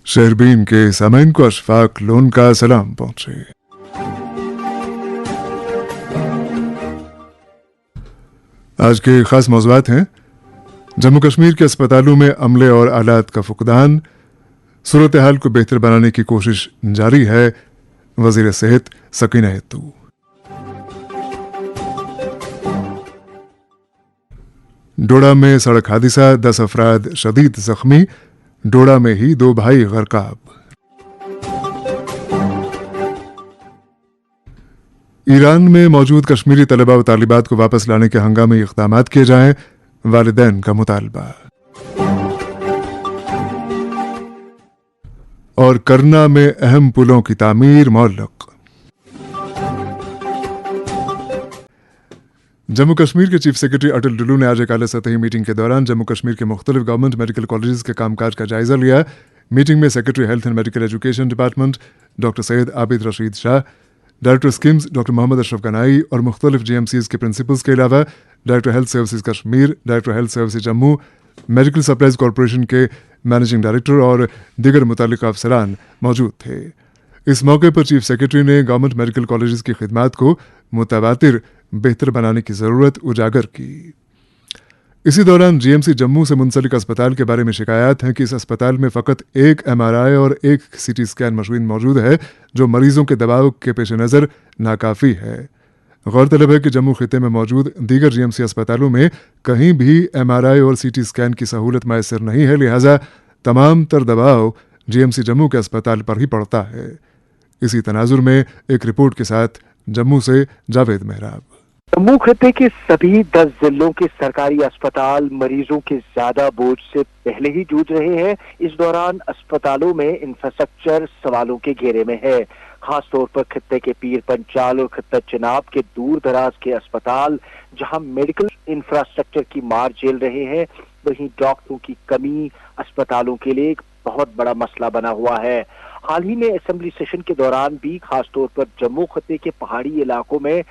शहरबीन के सामईन को अशफाक लोन का सलाम पहुंचे। आज के खास मौज़ूआत हैं जम्मू कश्मीर के अस्पतालों में अमले और आलात का फुकदान, सूरत हाल को बेहतर बनाने की कोशिश जारी है, वज़ीर सेहत सकीना हेतू। डोडा में सड़क हादसा, 10 अफराद शदीद जख्मी, डोडा में ही 2 भाई गरकाब। ईरान में मौजूद कश्मीरी तलबा व तालिबात को वापस लाने के हंगामी इक़दामात किए जाएं, वालिदैन का मुतालबा। और करना में अहम पुलों की तामीर मुअल्लक़। जम्मू कश्मीर के चीफ सेक्रेटरी अटल डुल्लू ने आज एक आला सतही मीटिंग के दौरान जम्मू कश्मीर के मुख्तलिफ गवर्नमेंट मेडिकल कॉलेजेस के कामकाज का जायजा लिया। मीटिंग में secretary health and medical education department doctor Syed Abid Rashid Shah, director schemes doctor Mohammad Ashraf Ganai और मुख्तलिफ GMCs के प्रिंसिपल्स के अलावा director health services Kashmir, director health services Jammu, medical supplies corporation के मैनेजिंग डायरेक्टर और दीगर मुताल्लिक़ अफसरान मौजूद थे। इस मौके पर चीफ सेक्रेटरी ने गवर्नमेंट मेडिकल कॉलेजेस की खिदमात को मुतवातिर बेहतर बनाने की ज़रूरत उजागर की। इसी दौरान GMC जम्मू से मुंसलिक अस्पताल के बारे में शिकायत है कि इस अस्पताल में फ़कत एक MRI और एक CT स्कैन मशीन मौजूद है, जो मरीजों के दबाव के पेश नज़र नाकाफ़ी है। गौरतलब है कि जम्मू खिते में मौजूद दीगर GMC अस्पतालों में कहीं भी MRI और CT स्कैन की सहूलत मैसर नहीं है, लिहाजा तमाम तर दबाव GMC जम्मू के अस्पताल पर ही पड़ता है। इसी तनाजुर में एक रिपोर्ट के साथ जम्मू से जावेद मेहराब। जम्मू खिते के सभी 10 जिलों के सरकारी अस्पताल मरीजों के ज्यादा बोझ से पहले ही जूझ रहे हैं। इस दौरान अस्पतालों में इंफ्रास्ट्रक्चर सवालों के घेरे में है। खास तौर पर खिते के पीर पंचाल और खिता चिनाब के दूर दराज के अस्पताल, जहां मेडिकल इंफ्रास्ट्रक्चर की मार झेल रहे हैं, वहीं डॉक्टरों की कमी अस्पतालों के लिए एक बहुत बड़ा मसला बना हुआ है। हाल ही में असेंबली सेशन के दौरान भी खासतौर पर जम्मू खिते के पहाड़ी इलाकों में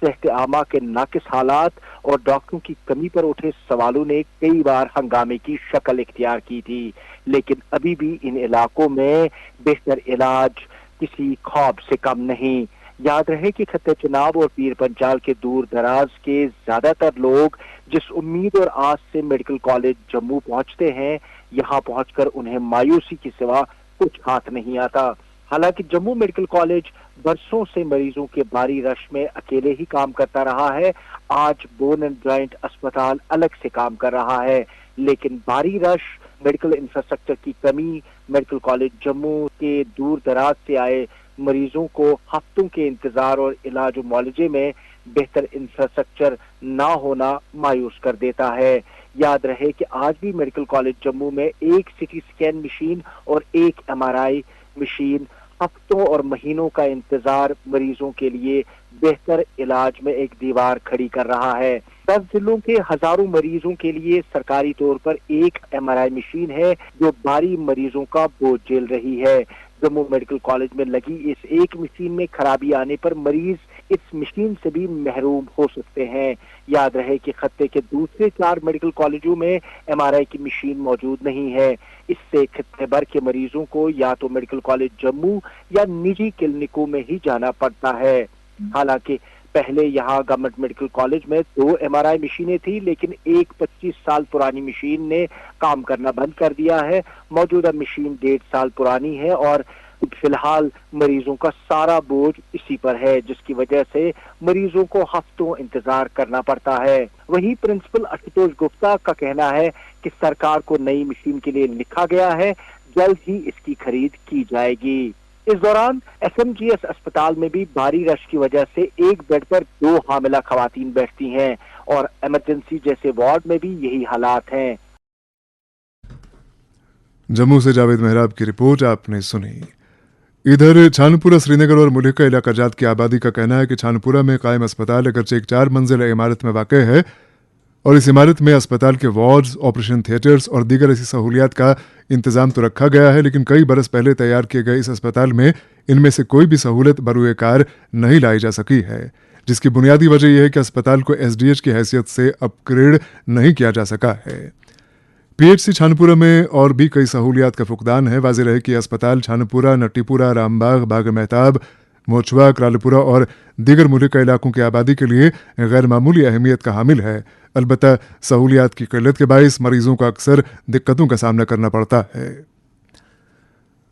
सेहत आमा के नाकिस हालात और डॉक्टरों की कमी पर उठे सवालों ने कई बार हंगामे की शक्ल इख्तियार की थी, लेकिन अभी भी इन इलाकों में बेहतर इलाज किसी ख्वाब से कम नहीं। याद रहे कि खत्ते चुनाव और पीर पंचाल के दूर दराज के ज्यादातर लोग जिस उम्मीद और आस से मेडिकल कॉलेज जम्मू पहुंचते हैं, यहाँ पहुंचकर उन्हें मायूसी के सिवा कुछ हाथ नहीं आता। हालांकि जम्मू मेडिकल कॉलेज बरसों से मरीजों के भारी रश में अकेले ही काम करता रहा है। आज बोन एंड जॉइंट अस्पताल अलग से काम कर रहा है, लेकिन भारी रश, मेडिकल इंफ्रास्ट्रक्चर की कमी, मेडिकल कॉलेज जम्मू के दूर दराज से आए मरीजों को हफ्तों के इंतजार और इलाज और मुआलजे में बेहतर इंफ्रास्ट्रक्चर ना होना मायूस कर देता है। याद रहे कि आज भी मेडिकल कॉलेज जम्मू में एक CT स्कैन मशीन और एक MRI मशीन, हफ्तों और महीनों का इंतजार मरीजों के लिए बेहतर इलाज में एक दीवार खड़ी कर रहा है। 10 जिलों के हजारों मरीजों के लिए सरकारी तौर पर एक MRI मशीन है, जो भारी मरीजों का बोझ झेल रही है। जम्मू मेडिकल कॉलेज में लगी इस एक मशीन में खराबी आने पर मरीज इस मशीन से भी महरूम हो सकते हैं। याद रहे कि खत्ते के दूसरे 4 मेडिकल कॉलेजों में MRI की मशीन मौजूद नहीं है। इससे खत्ते भर के मरीजों को या तो मेडिकल कॉलेज जम्मू या निजी क्लिनिकों में ही जाना पड़ता है। हालांकि पहले यहाँ गवर्नमेंट मेडिकल कॉलेज में 2 MRI मशीनें थी, लेकिन एक 25 साल पुरानी मशीन ने काम करना बंद कर दिया है। मौजूदा मशीन 1.5 साल पुरानी है और फिलहाल मरीजों का सारा बोझ इसी पर है, जिसकी वजह से मरीजों को हफ्तों इंतजार करना पड़ता है। वहीं प्रिंसिपल आशुतोष गुप्ता का कहना है कि सरकार को नई मशीन के लिए लिखा गया है, जल्द ही इसकी खरीद की जाएगी। इस दौरान SMGS अस्पताल में भी भारी रश की वजह से एक बेड पर 2 हामिला खवातीन बैठती हैं और इमरजेंसी जैसे वार्ड में भी यही हालात हैं। जम्मू से जावेद मेहराब की रिपोर्ट आपने सुनी। इधर छानपुरा, श्रीनगर और मुल्हिका इलाका जात की आबादी का कहना है कि छानपुरा में कायम अस्पताल अगरचे एक 4 मंजिला इमारत में वाक़ है और इस इमारत में अस्पताल के वार्ड्स, ऑपरेशन थिएटर्स और दीगर ऐसी सहूलियात का इंतजाम तो रखा गया है, लेकिन कई बरस पहले तैयार किए गए इस अस्पताल में इनमें से कोई भी सहूलत बरूए कार नहीं लाई जा सकी है, जिसकी बुनियादी वजह यह है कि अस्पताल को SDH की हैसियत से अपग्रेड नहीं किया जा सका है। पीएचसी छानपुरा में और भी कई सहूलियात का फुकदान है। वाज़ेह रहे कि अस्पताल छानपुरा, नट्टीपुरा, रामबाग, बाग मेहताब, मोचवा, करालपुरा और दीगर मुल्का इलाकों की आबादी के लिए गैर मामूली अहमियत का हामिल है। अलबत्ता सहूलियात की किल्लत के बायस मरीजों को अक्सर दिक्कतों का सामना करना पड़ता है।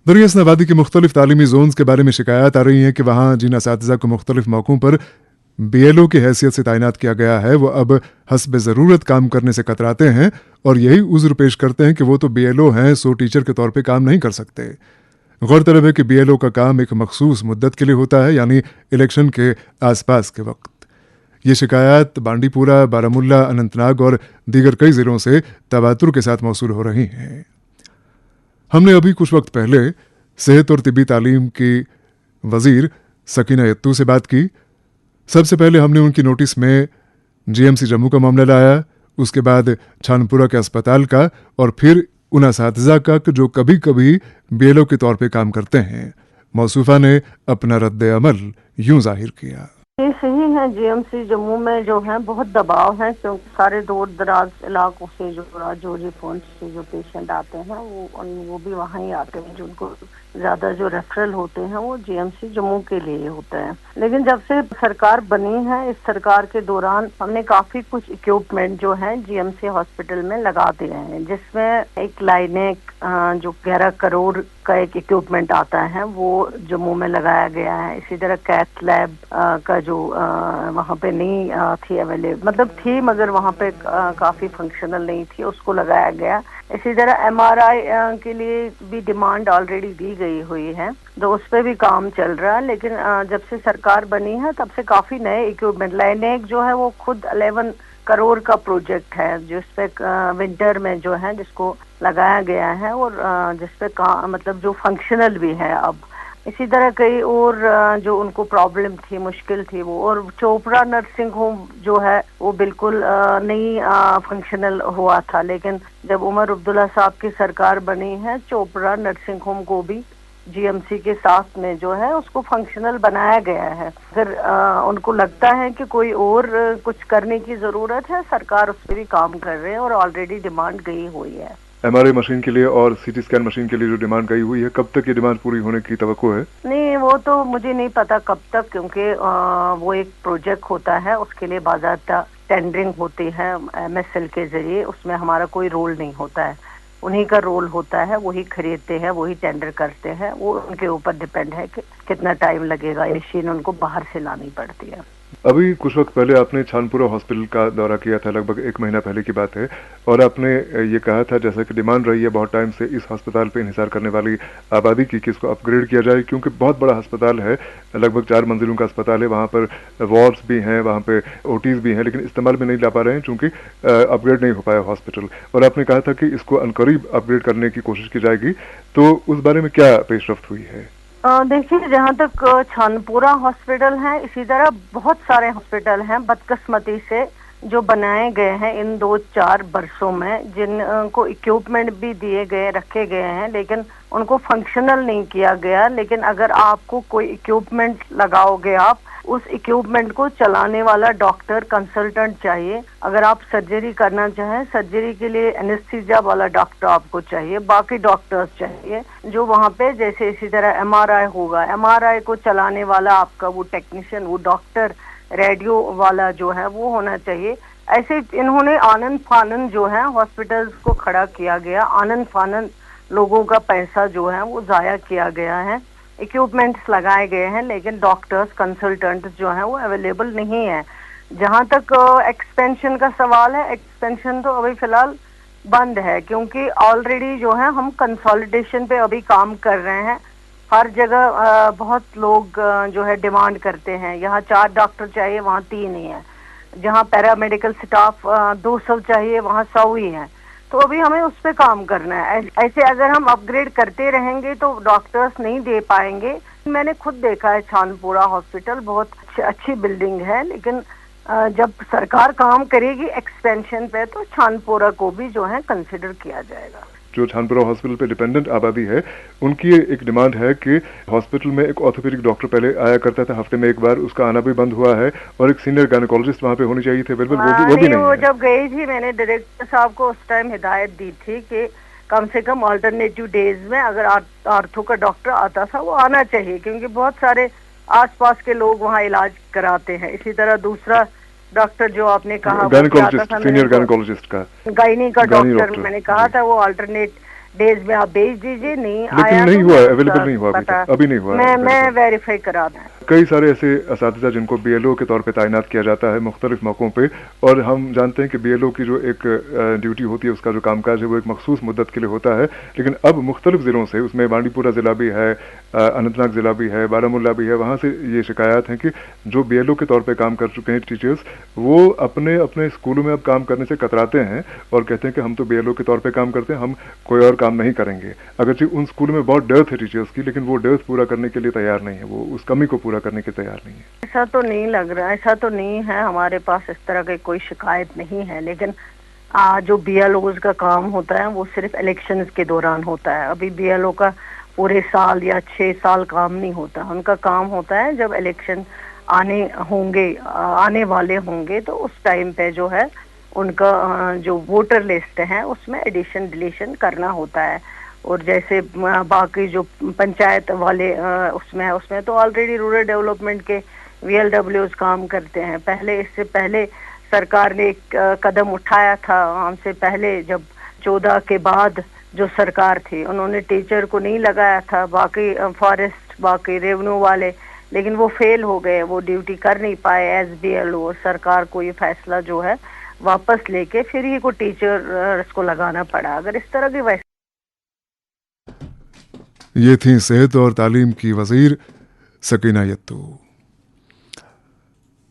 दरिया आबादी के मुख्तलिफ तालीमी जोन्स के बारे में शिकायत आ रही है कि वहाँ जिन असातिज़ा को मुख्तलिफ मौक़ों पर BLO की हैसियत से तैनात किया गया है वो अब हस्ब ज़रूरत काम करने से कतराते हैं और यही उज़्र पेश करते हैं कि वो तो BLO हैं, सो टीचर के तौर पे काम नहीं कर सकते। गौरतलब है कि BLO का काम एक मखसूस मुद्दत के लिए होता है, यानी इलेक्शन के आसपास के वक्त। ये शिकायत बांडीपुरा, बारामुल्ला, अनंतनाग और दीगर कई ज़िलों से तवातुर के साथ मौसूल हो रही हैं। हमने अभी कुछ वक्त पहले सेहत और तिब्बी तालीम की वज़ीर सकीना यत्तू से बात की। सबसे पहले हमने उनकी नोटिस में GMC जम्मू का मामला लाया, उसके बाद छानपुरा के अस्पताल का और फिर उन असातिज़ा का जो कभी कभी BLO के तौर पे काम करते हैं। मौसूफा ने अपना रद्द अमल यूं जाहिर किया। ये सही है, GMC जम्मू में जो है बहुत दबाव है, क्योंकि सारे दूर दराज इलाकों से जो राजौरी पहुंच से जो पेशेंट आते हैं वो भी वहाँ ही आते हैं। जो उनको ज्यादा जो रेफरल होते हैं वो GMC जम्मू के लिए होते हैं। लेकिन जब से सरकार बनी है, इस सरकार के दौरान हमने काफी कुछ इक्विपमेंट जो है GMC हॉस्पिटल में लगा दिए हैं, जिसमें एक लाइनेक जो 11 करोड़ का एक इक्विपमेंट आता है वो जम्मू में लगाया गया है। इसी तरह कैथ लैब का जो वहाँ पे नहीं थी अवेलेबल, मतलब थी मगर वहाँ पे काफी फंक्शनल नहीं थी, उसको लगाया गया। इसी तरह MRI के लिए भी डिमांड ऑलरेडी दी गई हुई है, तो उस पर भी काम चल रहा है। लेकिन जब से सरकार बनी है तब से काफी नए इक्विपमेंट, लाइनेक जो है वो खुद 11 करोड़ का प्रोजेक्ट है, जिसपे विंटर में जो है जिसको लगाया गया है और जिसपे मतलब जो फंक्शनल भी है अब। इसी तरह कई और जो उनको प्रॉब्लम थी, मुश्किल थी वो, और चोपड़ा नर्सिंग होम जो है वो बिल्कुल नहीं फंक्शनल हुआ था। लेकिन जब उमर अब्दुल्ला साहब की सरकार बनी है, चोपड़ा नर्सिंग होम को भी GMC के साथ में जो है उसको फंक्शनल बनाया गया है। अगर उनको लगता है कि कोई और कुछ करने की जरूरत है, सरकार उस पर भी काम कर रहे हैं और ऑलरेडी डिमांड गई हुई है। MRI मशीन के लिए और CT स्कैन मशीन के लिए जो डिमांड गई हुई है, कब तक ये डिमांड पूरी होने की तवक्को है? नहीं, वो तो मुझे नहीं पता कब तक, क्योंकि वो एक प्रोजेक्ट होता है, उसके लिए बाज़ाब्ता टेंडरिंग होती है MSL के जरिए, उसमें हमारा कोई रोल नहीं होता है, उन्हीं का रोल होता है, वही खरीदते हैं, वही टेंडर करते हैं। वो उनके ऊपर डिपेंड है कि कितना टाइम लगेगा, मशीन उनको बाहर से लानी पड़ती है। अभी कुछ वक्त पहले आपने छानपुरा हॉस्पिटल का दौरा किया था, लगभग 1 महीना पहले की बात है, और आपने ये कहा था जैसा कि डिमांड रही है बहुत टाइम से इस अस्पताल पे इंहिसार करने वाली आबादी की कि इसको अपग्रेड किया जाए, क्योंकि बहुत बड़ा अस्पताल है, लगभग 4 मंजिलों का अस्पताल है, वहाँ पर वार्ड्स भी हैं, वहाँ पे OTs भी हैं, लेकिन इस्तेमाल में नहीं ला पा रहे हैं चूँकि अपग्रेड नहीं हो पाया हॉस्पिटल। और आपने कहा था कि इसको अनकरीब अपग्रेड करने की कोशिश की जाएगी, तो उस बारे में क्या पेशरफ्त हुई है? देखिए, जहाँ तक छानपुरा हॉस्पिटल है, इसी तरह बहुत सारे हॉस्पिटल हैं बदकिस्मती से जो बनाए गए हैं इन 2-4 बरसों में, जिनको इक्विपमेंट भी दिए गए, रखे गए हैं, लेकिन उनको फंक्शनल नहीं किया गया। लेकिन अगर आपको कोई इक्विपमेंट लगाओगे, आप उस इक्विपमेंट को चलाने वाला डॉक्टर कंसल्टेंट चाहिए। अगर आप सर्जरी करना चाहें, सर्जरी के लिए एनेस्थीसिया वाला डॉक्टर आपको चाहिए, बाकी डॉक्टर्स चाहिए जो वहाँ पे, जैसे इसी तरह MRI होगा, MRI को चलाने वाला आपका वो टेक्नीशियन, वो डॉक्टर, रेडियो वाला जो है वो होना चाहिए। ऐसे इन्होंने आनन फानन जो है हॉस्पिटल्स को खड़ा किया गया, आनन फानन लोगों का पैसा जो है वो जाया किया गया है, इक्विपमेंट्स लगाए गए हैं, लेकिन डॉक्टर्स, कंसल्टेंट जो हैं वो अवेलेबल नहीं है। जहां तक एक्सपेंशन का सवाल है, एक्सपेंशन तो अभी फिलहाल बंद है, क्योंकि ऑलरेडी जो है हम कंसोलिडेशन पे अभी काम कर रहे हैं। हर जगह बहुत लोग जो है डिमांड करते हैं, यहाँ 4 डॉक्टर चाहिए, वहाँ 3 ही है, जहाँ पैरामेडिकल स्टाफ 200 चाहिए, वहाँ 100 ही है। तो अभी हमें उस पर काम करना है। ऐसे अगर हम अपग्रेड करते रहेंगे तो डॉक्टर्स नहीं दे पाएंगे। मैंने खुद देखा है छानपुरा हॉस्पिटल बहुत अच्छी बिल्डिंग है, लेकिन जब सरकार काम करेगी एक्सपेंशन पे तो छानपुरा को भी जो है कंसिडर किया जाएगा। जो छानपुरा हॉस्पिटल पे डिपेंडेंट आबादी है, उनकी एक डिमांड है कि हॉस्पिटल में एक ऑर्थोपेडिक डॉक्टर पहले आया करता था हफ्ते में एक बार, उसका आना भी बंद हुआ है, और एक सीनियर गायनेकोलॉजिस्ट वहाँ पे होनी चाहिए थे अवेलेबल, वो भी नहीं है। जब गई थी मैंने डायरेक्टर साहब को उस टाइम हिदायत दी थी कि कम से कम अल्टरनेटिव डेज में अगर आर्थो का डॉक्टर आता था वो आना चाहिए, क्योंकि बहुत सारे आसपास के लोग वहाँ इलाज कराते हैं। इसी तरह दूसरा डॉक्टर जो आपने कहा सीनियर गायनेकोलॉजिस्ट का गायनी का डॉक्टर मैंने कहा था वो अल्टरनेट डेज में आप भेज दीजिए, नहीं लेकिन आया नहीं तो हुआ, अवेलेबल नहीं हुआ अभी नहीं हुआ। मैं वेरीफाई करा दूं। कई सारे ऐसे असातिज़ा जिनको बीएलओ के तौर पे तैनात किया जाता है मुख्तलिफ मौक़ों पे, और हम जानते हैं कि बीएलओ की जो एक ड्यूटी होती है, उसका जो कामकाज है वो एक मखसूस मुद्दत के लिए होता है, लेकिन अब मुख्तलिफ ज़िलों से, उसमें बांडीपुरा ज़िला भी है, अनंतनाग ज़िला भी है, बारामूला भी है, वहाँ से ये शिकायत है कि जो बीएलओ के तौर पे काम कर चुके हैं टीचर्स, वो अपने अपने स्कूलों में अब काम करने से कतराते हैं और कहते हैं कि हम तो बीएलओ के तौर पे काम करते हैं, हम कोई और काम नहीं करेंगे। अगरचे उन स्कूलों में बहुत डर्थ है टीचर्स की, लेकिन वो डर्थ पूरा करने के लिए तैयार नहीं है, वो उस कमी को पूरा करने के तैयार नहीं है। ऐसा तो नहीं लग रहा, ऐसा तो नहीं है, हमारे पास इस तरह की कोई शिकायत नहीं है। लेकिन जो बीएलओज का काम होता है वो सिर्फ इलेक्शंस के दौरान होता है। अभी बीएलओ का पूरे साल या 6 साल काम नहीं होता, उनका काम होता है जब इलेक्शन आने वाले होंगे तो उस टाइम पे जो है उनका जो वोटर लिस्ट है उसमें एडिशन डिलीशन करना होता है। और जैसे बाकी जो पंचायत वाले उसमें तो ऑलरेडी रूरल डेवलपमेंट के VLWs काम करते हैं। इससे पहले सरकार ने एक कदम उठाया था, हमसे पहले जब 14 के बाद जो सरकार थी उन्होंने टीचर को नहीं लगाया था, बाकी फॉरेस्ट बाकी रेवेन्यू वाले, लेकिन वो फेल हो गए, वो ड्यूटी कर नहीं पाए एज BLO, और सरकार को ये फैसला जो है वापस लेके फिर ही को टीचर को लगाना पड़ा। अगर इस तरह की ये थी सेहत और तालीम की वजीर सकीना यत्तू।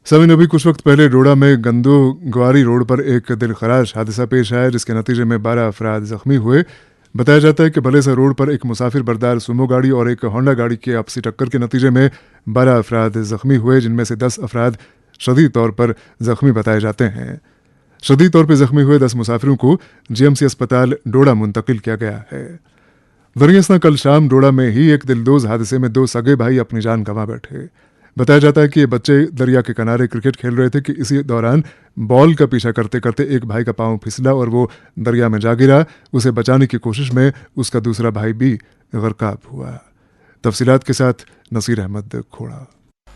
समीन, अभी कुछ वक्त पहले डोडा में गंदो ग्वारी रोड पर एक दिलखराश हादसा पेश आया जिसके नतीजे में 12 अफराद जख्मी हुए। बताया जाता है कि बलेसर रोड पर एक मुसाफिर बरदार सुमो गाड़ी और एक होंडा गाड़ी के आपसी टक्कर के नतीजे में 12 अफराद जख्मी हुए, जिनमें से 10 अफराद शदीद तौर पर जख्मी बताए जाते हैं। शदीद तौर पर जख्मी हुए 10 मुसाफिरों को GMC अस्पताल डोडा मुंतकिल किया गया है। दरअसल कल शाम डोडा में ही एक दिलदोज हादसे में 2 सगे भाई अपनी जान गंवा बैठे। बताया जाता है कि ये बच्चे दरिया के किनारे क्रिकेट खेल रहे थे कि इसी दौरान बॉल का पीछा करते करते एक भाई का पांव फिसला और वो दरिया में जा गिरा। उसे बचाने की कोशिश में उसका दूसरा भाई भी गर्काब हुआ। तफसीलात के साथ नसीर अहमद खोड़ा।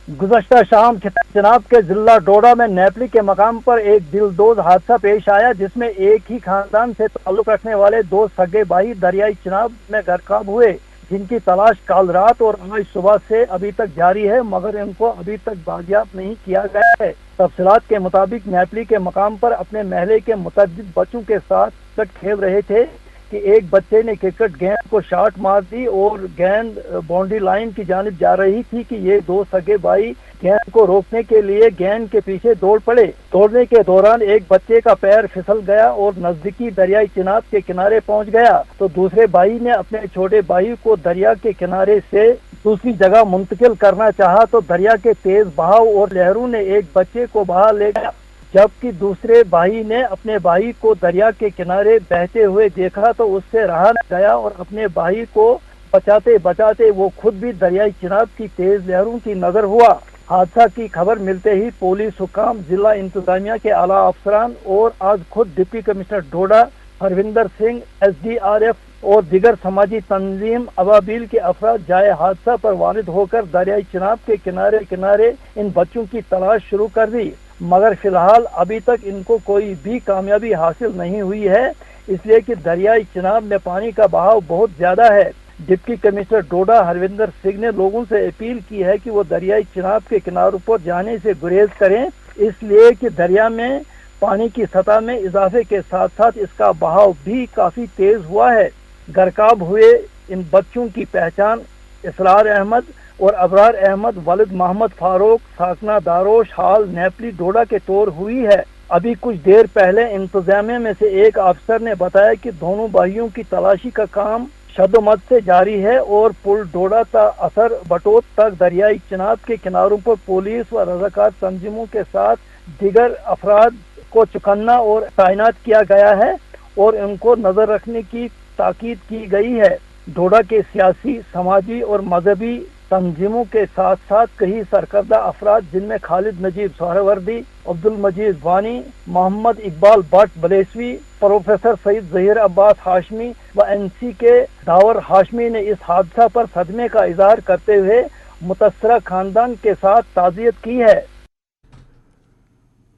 गुज़श्ता शाम चिनाब के जिला डोडा में नेपली के मकाम पर एक दिलदोज हादसा पेश आया जिसमें एक ही खानदान से ताल्लुक रखने वाले 2 सगे भाई दरियाई चिनाब में गर्काब हुए, जिनकी तलाश कल रात और आज सुबह से अभी तक जारी है, मगर इनको अभी तक बाजियाब नहीं किया गया है। तफसीलात के मुताबिक नेपली के मकाम पर अपने महले के मुतअद्दिद बच्चों के साथ क्रिकेट खेल रहे थे कि एक बच्चे ने क्रिकेट गेंद को शॉट मार दी और गेंद बाउंड्री लाइन की जानिब जा रही थी कि ये 2 सगे भाई गेंद को रोकने के लिए गेंद के पीछे दौड़ पड़े। दौड़ने के दौरान एक बच्चे का पैर फिसल गया और नजदीकी दरियाई चिनाब के किनारे पहुंच गया, तो दूसरे भाई ने अपने छोटे भाई को दरिया के किनारे से दूसरी जगह मुंतकिल करना चाहा तो दरिया के तेज बहाव और लहरों ने एक बच्चे को बहा ले गया, जबकि दूसरे भाई ने अपने भाई को दरिया के किनारे बहते हुए देखा तो उससे रहा न गया और अपने भाई को बचाते बचाते वो खुद भी दरियाई चिनाब की तेज लहरों की नजर हुआ। हादसा की खबर मिलते ही पुलिस हुकाम, जिला इंतजामिया के आला अफसरान और आज खुद डिप्टी कमिश्नर डोडा हरविंदर सिंह, SDRF और दिगर समाजी तंजीम अबाबील के अफराद जाए हादसा पर वारिद होकर दरियाई चिनाब के किनारे किनारे इन बच्चों की तलाश शुरू कर दी, मगर फिलहाल अभी तक इनको कोई भी कामयाबी हासिल नहीं हुई है, इसलिए कि दरियाई चिनाब में पानी का बहाव बहुत ज्यादा है। डिप्टी कमिश्नर डोडा हरविंदर सिंह ने लोगों से अपील की है कि वो दरियाई चिनाब के किनारों पर जाने से गुरेज करें, इसलिए कि दरिया में पानी की सतह में इजाफे के साथ साथ इसका बहाव भी काफी तेज हुआ है। गर्काब हुए इन बच्चों की पहचान इसरार अहमद और अबरार अहमद वलिद मोहम्मद फारूक साकना दारोश हाल नेपली डोडा के तौर हुई है। अभी कुछ देर पहले इंतजामिया में से एक अफसर ने बताया कि दोनों भाइयों की तलाशी का काम शदोमत से जारी है और पुल डोडा असर बटोत तक दरियाई चिनाब के किनारों पर पुलिस व रज़ाकार तंजीमों के साथ दिगर अफराद को चौकन्ना और तैनात किया गया है और उनको नजर रखने की ताकीद की गई है। डोडा के सियासी, समाजी और मजहबी तंजीमों के साथ साथ कई सरकर्दा अफराद जिनमें खालिद नजीब सोहरावर्दी, अब्दुल मजीद वानी, मोहम्मद इकबाल भट्ट बलेसवी, प्रोफेसर सईद जहीर अब्बास हाशमी व NC के दावर हाशमी ने इस हादसा पर सदमे का इजहार करते हुए मुतस्सरा खानदान के साथ ताज़ियत की है।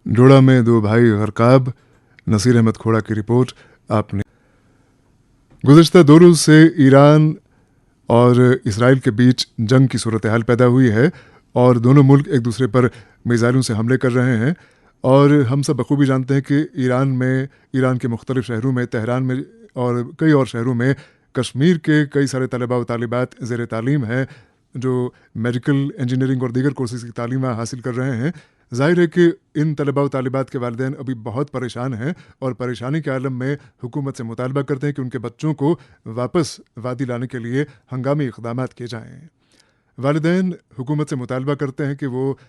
डोडा में 2 भाई गरकाब। नसीर अहमद खोड़ा की रिपोर्ट आपने। गुज़श्ता 2 रोज़ से ईरान और इसराइल के बीच जंग की सूरत हाल पैदा हुई है और दोनों मुल्क एक दूसरे पर मिसाइलों से हमले कर रहे हैं। और हम सब बखूबी जानते हैं कि ईरान के मुख्तलिफ शहरों में, तेहरान में और कई और शहरों में कश्मीर के कई सारे तलबा व तालिबात ज़ेर तालीम हैं जो मेडिकल, इंजीनियरिंग और दीगर कोर्सेज़ की तालीम हासिल कर रहे हैं। ज़ाहिर है कि इन तलबा व तालिबात के वालिदैन अभी बहुत परेशान हैं और परेशानी के आलम में हुकूमत से मुतालबा करते हैं कि उनके बच्चों को वापस वादी लाने के लिए हंगामी इक़दामात किए जाएँ। वालिदैन हुकूमत से मुतालबा करते हैं कि वो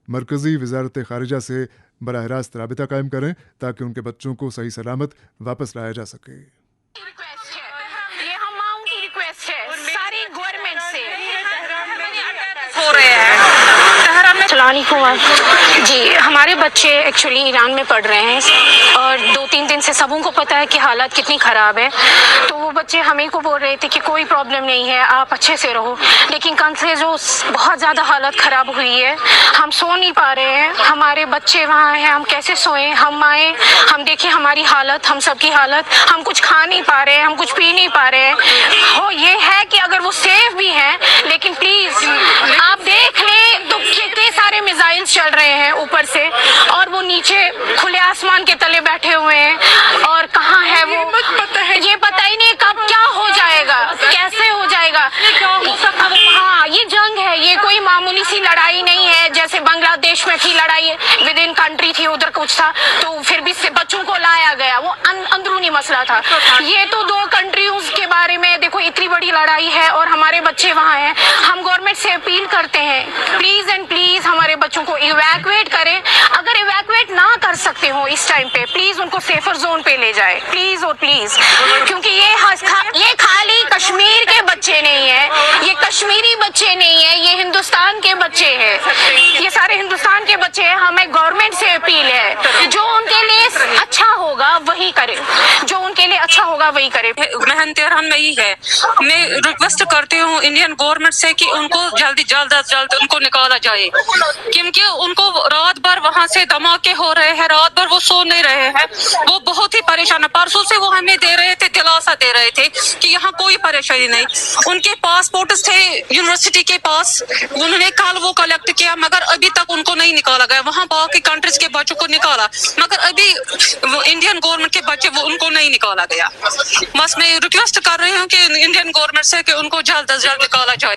मरकज़ी वज़ारत ख़ारिजा से बराह रास्त राबिता कायम करें ताकि उनके बच्चों को सही सलामत वापस लाया जा सके। ये हम माओं की रिक्वेस्ट है सारी गवर्नमेंट से हो रहे हैं। जी, हमारे बच्चे एक्चुअली ईरान में पढ़ रहे हैं और 2-3 दिन से सबों को पता है कि हालात कितनी ख़राब है। तो वो बच्चे हमें को बोल रहे थे कि कोई प्रॉब्लम नहीं है, आप अच्छे से रहो। लेकिन कल से जो बहुत ज़्यादा हालत ख़राब हुई है, हम सो नहीं पा रहे हैं। हमारे बच्चे वहाँ हैं, हम कैसे सोएं? हम आए, हम देखें हमारी हालत, हम सबकी हालत, हम कुछ खा नहीं पा रहे हैं, हम कुछ पी नहीं पा रहे हैं। हो ये है कि अगर वो सेफ भी हैं, लेकिन प्लीज़ आप देख लें तो कितने सारे मिसाइल्स चल रहे हैं ऊपर से और वो नीचे खुले आसमान के तले बैठे हुए हैं। और कहाँ है वो, ये पता ही नहीं कब क्या हो जाएगा, कैसे हो जाएगा। हाँ, ये जंग है, ये कोई मामूली सी लड़ाई नहीं है जैसे बांग्लादेश में थी लड़ाई, विद इन कंट्री थी, उधर कुछ था तो फिर भी बच्चों को लाया गया, वो अंदरूनी मसला था। ये तो 2 कंट्रियों के बारे में देखो इतनी बड़ी लड़ाई है और हमारे बच्चे वहाँ हैं। हम गवर्नमेंट से अपील करते हैं प्लीज एंड प्लीज हमारे बच्चों को इवैक्यूएट करें। अगर इवैक्यूएट ना कर सकते हो इस टाइम पे, प्लीज उनको सेफर जोन पे ले जाए, प्लीज और प्लीज। क्योंकि ये खाली कश्मीर के बच्चे नहीं है, ये कश्मीरी बच्चे नहीं है, ये हिंदुस्तान के बच्चे हैं, ये सारे हिंदुस्तान के बच्चे हैं। हमें गवर्नमेंट से अपील है जो उनके लिए अच्छा होगा वही करे, जो उनके लिए अच्छा होगा वही करे। महन तेहरान में ही है। मैं रिक्वेस्ट करती हूँ इंडियन गवर्नमेंट से कि उनको जल्द उनको निकाला जाए, क्योंकि उनको रात भर वहाँ से धमाके हो रहे हैं, रात भर वो सो नहीं रहे हैं, वो बहुत ही परेशान है। परसों से वो हमें दे रहे थे, दिलासा दे रहे थे कि यहाँ कोई परेशानी नहीं। उनके पासपोर्ट थे यूनिवर्सिटी के पास, उन्होंने कल वो कलेक्ट किया मगर अभी तक उनको नहीं निकाला गया। वहाँ बाकी कंट्रीज के बच्चों को निकाला मगर अभी इंडियन गवर्नमेंट के बच्चे वो उनको नहीं निकाला गया। बस मैं रिक्वेस्ट कर रही हूँ कि इंडियन गवर्नमेंट से कि उनको जल्द से जल्द निकाला जाए।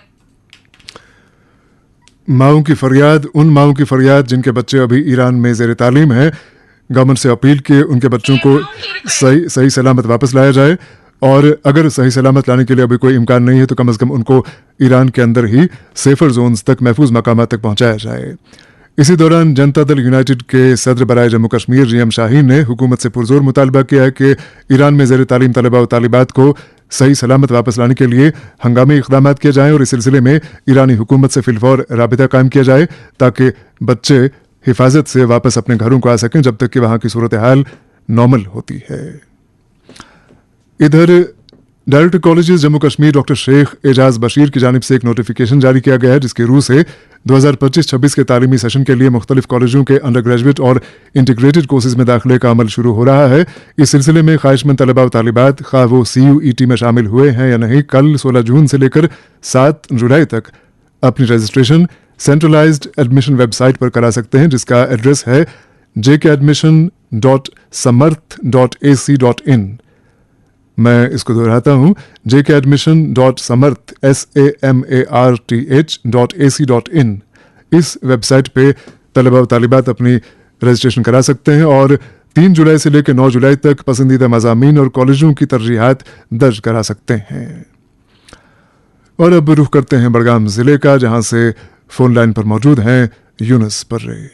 माओं की फरियाद, उन माओं की फरियाद जिनके बच्चे अभी ईरान में ज़ेर तालीम हैं, गवर्नमेंट से अपील कि उनके बच्चों को सही सलामत वापस लाया जाए और अगर सही सलामत लाने के लिए अभी कोई इम्कान नहीं है तो कम से कम उनको ईरान के अंदर ही सेफर जोन्स तक, महफूज मकामात तक पहुंचाया जाए। इसी दौरान जनता दल यूनाइटेड के सदर बराए जम्मू कश्मीर GM शाहीन ने हुकूमत से पुरजोर मुतालबा किया है कि ईरान में ज़ेर तालीम तलबा व तालिबात को सही सलामत वापस लाने के लिए हंगामी इक़दामात किए जाएँ और इस सिलसिले में ईरानी हुकूमत से फिलफौर राबिता कायम किया जाए ताकि बच्चे हिफाजत से वापस अपने घरों को आ सकें जब तक कि वहाँ की सूरत हाल नॉर्मल होती है। इधर director colleges Jammu Kashmir doctor Sheikh Ejaz Bashir की जानिब से एक नोटिफिकेशन जारी किया गया है जिसके रूह से 2025-26 के तालीमी सेशन के लिए मुख्तलिफ कॉलेजों के अंडर ग्रेजुएट और इंटीग्रेटेड कोर्सेज में दाखिले का अमल शुरू हो रहा है। इस सिलसिले में ख्वाहिशमंद तलबा व तालिबात खा वो CUET में शामिल हुए हैं या नहीं, कल 16 जून से लेकर 7 जुलाई तक अपनी रजिस्ट्रेशन सेंट्रलाइज्ड एडमिशन वेबसाइट पर करा सकते हैं जिसका एड्रेस है jkadmission.samarth.ac.in। मैं इसको दोहराता हूँ, jkadmission.samarth.ac.in। इस वेबसाइट पे तलबा व तालिबात अपनी रजिस्ट्रेशन करा सकते हैं और 3 जुलाई से लेकर 9 जुलाई तक पसंदीदा मज़ामीन और कॉलेजों की तरजीहात दर्ज करा सकते हैं। और अब रुख करते हैं बड़गाम ज़िले का, जहाँ से फ़ोन लाइन पर मौजूद हैं यूनुस पर्रे।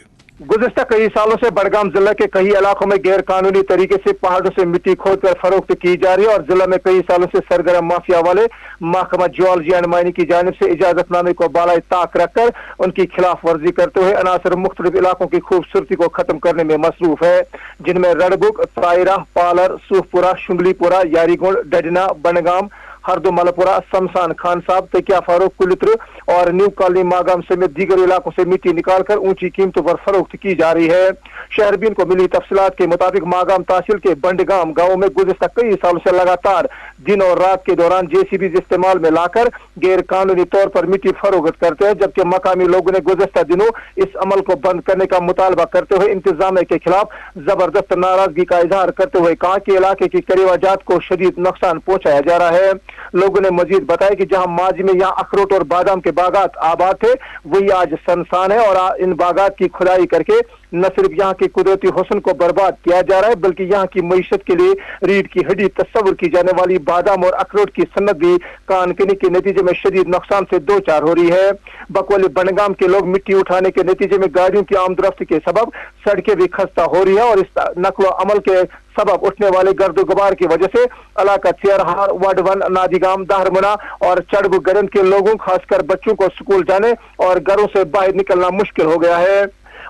गुज़िश्ता कई सालों से बड़गाम जिला के कई इलाकों में गैर कानूनी तरीके से पहाड़ों से मिट्टी खोदकर फरोख्त की जा रही है और जिला में कई सालों से सरगर्म माफिया वाले महकमा जियोलॉजी एंड माइनिंग की जानिब से इजाजतनामे को बालाए ताक रखकर उनकी खिलाफ वर्जी करते हुए अनासर मुख्तलिफ इलाकों की खूबसूरती को खत्म करने में मसरूफ है, जिनमें रड़बुक, तायरा, पालर, सूफपुरा, शुंगलीपुरा, यारीगुंड, डडना, बनगाम, हरदो मलपुरा, शमशान खान साहब, तकिया फारूक, कुलित्र और न्यू कॉलोनी मागाम समेत दीगर इलाकों से मिट्टी निकालकर ऊंची कीमतों पर फरोख्त की जा रही है। शहरबीन को मिली तफसीलात के मुताबिक मागाम तहसील के बंडगाम गांव में गुज़िश्ता कई सालों से लगातार दिन और रात के दौरान जेसीबी इस्तेमाल में लाकर गैर कानूनी तौर पर मिट्टी फरोख्त करते हैं, जबकि मकामी लोगों ने गुज़िश्ता दिनों इस अमल को बंद करने का मुतालबा करते हुए इंतजामिया के खिलाफ जबरदस्त नाराजगी का इजहार करते हुए कहा कि इलाके की करीबाजात को शदीद नुकसान पहुंचाया जा रहा है। लोगों ने मजीद बताया कि जहां माजी में यहाँ अखरोट और बादाम के बागात आबाद थे वही आज सनसान है और इन बागात की खुदाई करके न सिर्फ यहाँ के कुदरती हुस्न को बर्बाद किया जा रहा है बल्कि यहाँ की मईशत के लिए रीढ़ की हड्डी तस्वर की जाने वाली बादाम और अखरोट की सन्नत भी कानकनी के नतीजे में शदीद नुकसान से दो चार हो रही है। बकौल बनगाम के लोग मिट्टी उठाने के नतीजे में गाड़ियों की आमदरफ्त के सबब सड़कें भी खस्ता हो रही है और इस नकलो अमल के सबब उठने वाले गर्दो गुबार की वजह से इलाका चेरहार, वाडवन, नादिगाम, दाहरमुना और चढ़बु गरन के लोगों खासकर बच्चों को स्कूल जाने और घरों से बाहर निकलना मुश्किल हो गया है।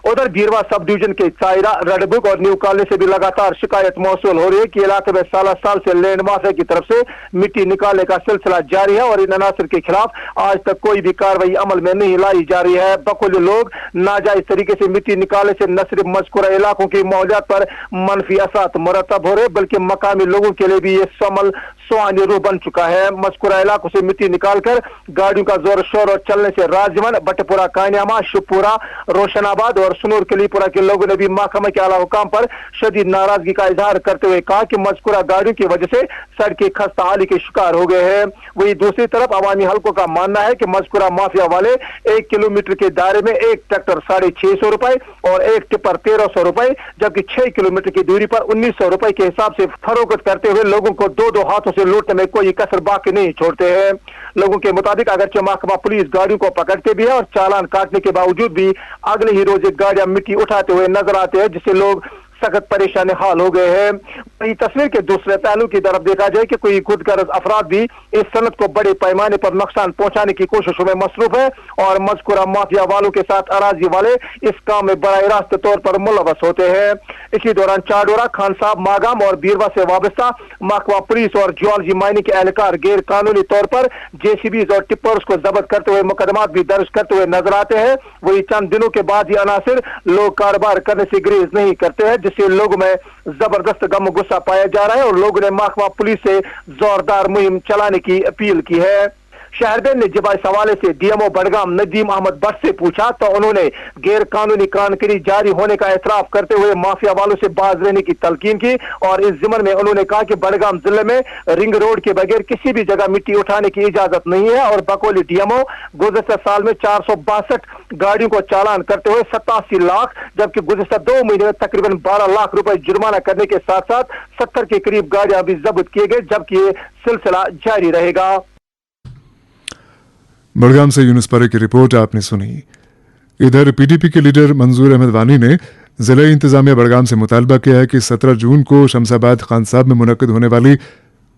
उधर बीरवा सब डिवीजन के चायरा, रडबुक और न्यू कॉलोनी से भी लगातार शिकायत मौसूल हो रही है कि इलाके में साल से लैंड माफिया की तरफ से मिट्टी निकालने का सिलसिला जारी है और इन अनासर के खिलाफ आज तक कोई भी कार्रवाई अमल में नहीं लाई जा रही है। बकुल लोग नाजायज तरीके से मिट्टी निकालने से न सिर्फ मज़कूरा इलाकों की माहौलियात पर मनफी असरात मुरतब हो रहे बल्कि मकामी लोगों के लिए भी ये अमल सुहानी रूह बन चुका है। मज़कूरा इलाकों से मिट्टी निकालकर गाड़ियों का जोर शोर और चलने से राजवन, बटपुरा, कान्यामा, शिवपुरा, रोशनाबाद और सुनूर कलीपुरा के लोगों ने भी महकमा के आला हुकाम पर शदीद नाराजगी का इजहार करते हुए कहा कि मज़कूरा गाड़ियों की वजह से सड़कें खस्ता हाली के शिकार हो गए हैं। वही दूसरी तरफ अवामी हल्कों का मानना है कि मज़कूरा माफिया वाले 1 किलोमीटर के दायरे में एक ट्रैक्टर 650 रुपए और एक टिपर 1300 रुपए जबकि 6 किलोमीटर की दूरी पर 1900 रुपए के हिसाब से फरोख्त करते हुए लोगों को दो हाथों से लूटने में कोई कसर बाकी नहीं छोड़ते हैं। लोगों के मुताबिक अगरचे महकमा पुलिस गाड़ियों को पकड़ते भी है और चालान काटने के बावजूद भी अगले ही रोज गाड़ियां मिट्टी उठाते हुए नजर आते हैं जिससे लोग सख्त परेशान हाल हो गए हैं। वही तस्वीर के दूसरे पहलू की तरफ देखा जाए कि कोई खुदगर्ज अफराद भी इस सनत को बड़े पैमाने पर नुकसान पहुंचाने की कोशिशों में मसरूफ है और मज़कूरा माफिया वालों के साथ अराजी वाले इस काम में बराह रास्त तौर पर मुलवस होते हैं। इसी दौरान चाडोरा, खान साहब, मागाम और बीरवा से वाबस्ता महकमा पुलिस और जियोलॉजी माइनिंग के एहलकार गैर कानूनी तौर पर जेसीबीज और टिप्पर्स को जब्त करते हुए मुकदमात भी दर्ज करते हुए नजर आते हैं। वही चंद दिनों के बाद ये अनासिर लोग कारोबार करने से गुरेज नहीं करते हैं जिससे लोगों में जबरदस्त गम गुस्सा पाया जा रहा है और लोगों ने महकमा पुलिस से जोरदार मुहिम चलाने की अपील की है। शहरबेन ने जब इस हवाले से डीएमओ बड़गाम नदीम अहमद भट्ट से पूछा तो उन्होंने गैर कानूनी कानकरी जारी होने का एतराफ करते हुए माफिया वालों से बाज रहने की तलकीन की और इस जिम्मन में उन्होंने कहा कि बड़गाम जिले में रिंग रोड के बगैर किसी भी जगह मिट्टी उठाने की इजाजत नहीं है और बकौली डीएमओ गुज़श्ता साल में 462 गाड़ियों को चालान करते हुए 87 लाख जबकि गुज़श्ता 2 महीने में तकरीबन 12 लाख रुपए जुर्माना करने के साथ साथ 70 के करीब गाड़ियां भी जब्त किए गए जबकि ये सिलसिला जारी रहेगा। बड़गाम से यूनुस परे की रिपोर्ट आपने सुनी। इधर पीडीपी के लीडर मंजूर अहमद वानी ने जिला इंतजामिया बड़गाम से मुतालबा किया है कि 17 जून को शमसाबाद खान साहब में मुनक्किद होने वाली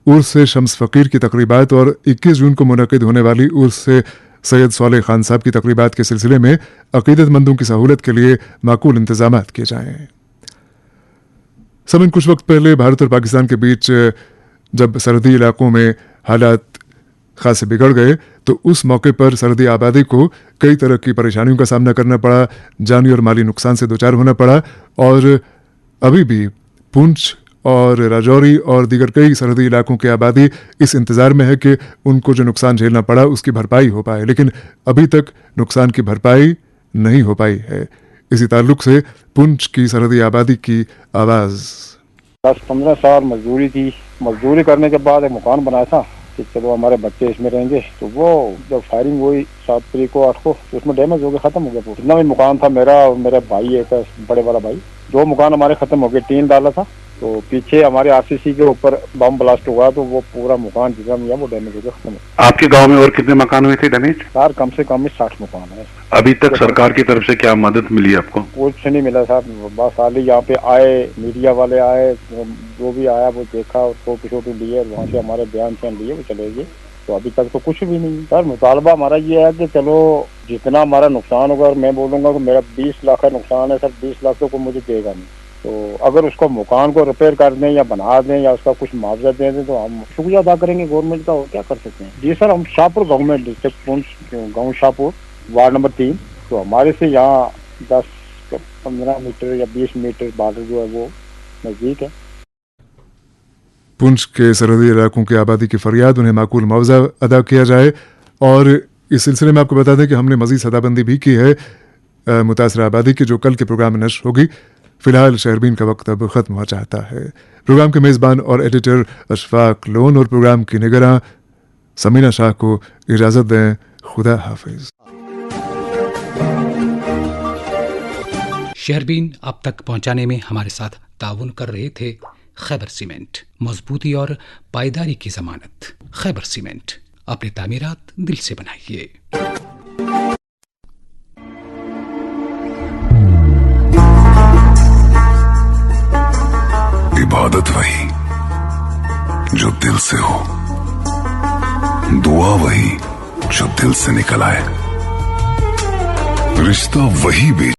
उर्स से शम्स फ़कीर की तकरीबात और 21 जून को मुनक्किद होने वाली उर्स से सैयद सालेह खान साहब की तकरीबात के सिलसिले में अकीदतमंदों की सहूलत के लिए माकूल इंतजामात किए जाएं। समन कुछ वक्त पहले भारत और पाकिस्तान के बीच जब सरहदी इलाकों में हालात खासे बिगड़ गए तो उस मौके पर सरहदी आबादी को कई तरह की परेशानियों का सामना करना पड़ा, जानी और माली नुकसान से दो चार होना पड़ा और अभी भी पुंछ और राजौरी और दीगर कई सरहदी इलाकों की आबादी इस इंतज़ार में है कि उनको जो नुकसान झेलना पड़ा उसकी भरपाई हो पाए, लेकिन अभी तक नुकसान की भरपाई नहीं हो पाई है। इसी ताल्लुक से पुंछ की सरहदी आबादी की आवाज़। 10-15 साल मजदूरी की, मजदूरी करने के बाद एक मकान बनाया था कि चलो हमारे बच्चे इसमें रहेंगे, तो वो जब फायरिंग हुई 7 तारीख को 8 को तो उसमें डैमेज हो गया, खत्म हो गया। जितना भी मकान था मेरा और मेरे भाई एक बड़े वाला भाई, 2 मकान हमारे खत्म हो गए। टीन डाला था تو پیچھے ہمارے RCC کے اوپر بم بلاسٹ ہوا تو وہ پورا مکان جتنا بھی ہے وہ ڈیمیج ہو گیا، ختم ہو۔ آپ کے گاؤں میں اور کتنے مکان ہوئے تھے ڈیمیج؟ سر کم سے کم 60 مکان ہے۔ ابھی تک سرکار کی طرف سے کیا مدد ملی آپ کو؟ کچھ نہیں ملا صاحب، بس خالی یہاں پہ آئے، میڈیا والے آئے، جو بھی آیا وہ دیکھا، فوٹو شوٹو لیے، وہاں سے ہمارے بیان لیے وہ چلے گئے۔ تو ابھی تک تو کچھ بھی نہیں سر۔ مطالبہ ہمارا یہ ہے کہ چلو جتنا ہمارا نقصان ہوگا، اور میں بولوں گا کہ میرا 20 لاکھ کا نقصان ہے سر، 20 لاکھ تو کوئی مجھے دے گا نہیں، تو اگر اس کو مکان کو ریپیئر کر دیں یا بنا دیں یا اس کا کچھ معاوضہ دے دیں تو ہم شکریہ ادا کریں گے گورنمنٹ کا، اور کیا کر سکتے ہیں۔ جی سر، ہم شاہپور گورنمنٹ ڈسٹرکٹ پونچھ گاؤں شاہپور وارڈ نمبر 3، تو ہمارے سے یہاں 10-15 میٹر یا 20 میٹر بارڈر جو ہے وہ نزدیک ہے۔ پونچھ کے سرحدی علاقوں کی آبادی کی فریاد انہیں معقول معاوضہ ادا کیا جائے، اور اس سلسلے میں آپ کو بتا دیں کہ ہم نے مزید سدہ بندی بھی کی ہے متاثرہ آبادی کی، جو کل کے پروگرام میں نشر ہوگی۔ فی الحال شہربین کا وقت اب ختم ہوا چاہتا ہے۔ پروگرام کے میزبان اور ایڈیٹر اشفاق لون اور پروگرام کی نگراں سمینہ شاہ کو اجازت دیں۔ خدا حافظ۔ شہربین اب تک پہنچانے میں ہمارے ساتھ تعاون کر رہے تھے خیبر سیمنٹ، مضبوطی اور پائیداری کی ضمانت۔ خیبر سیمنٹ، اپنی تعمیرات دل سے بنائیے۔ عبادت وہی جو دل سے ہو، دعا وہی جو دل سے نکل آئے، رشتہ وہی بھی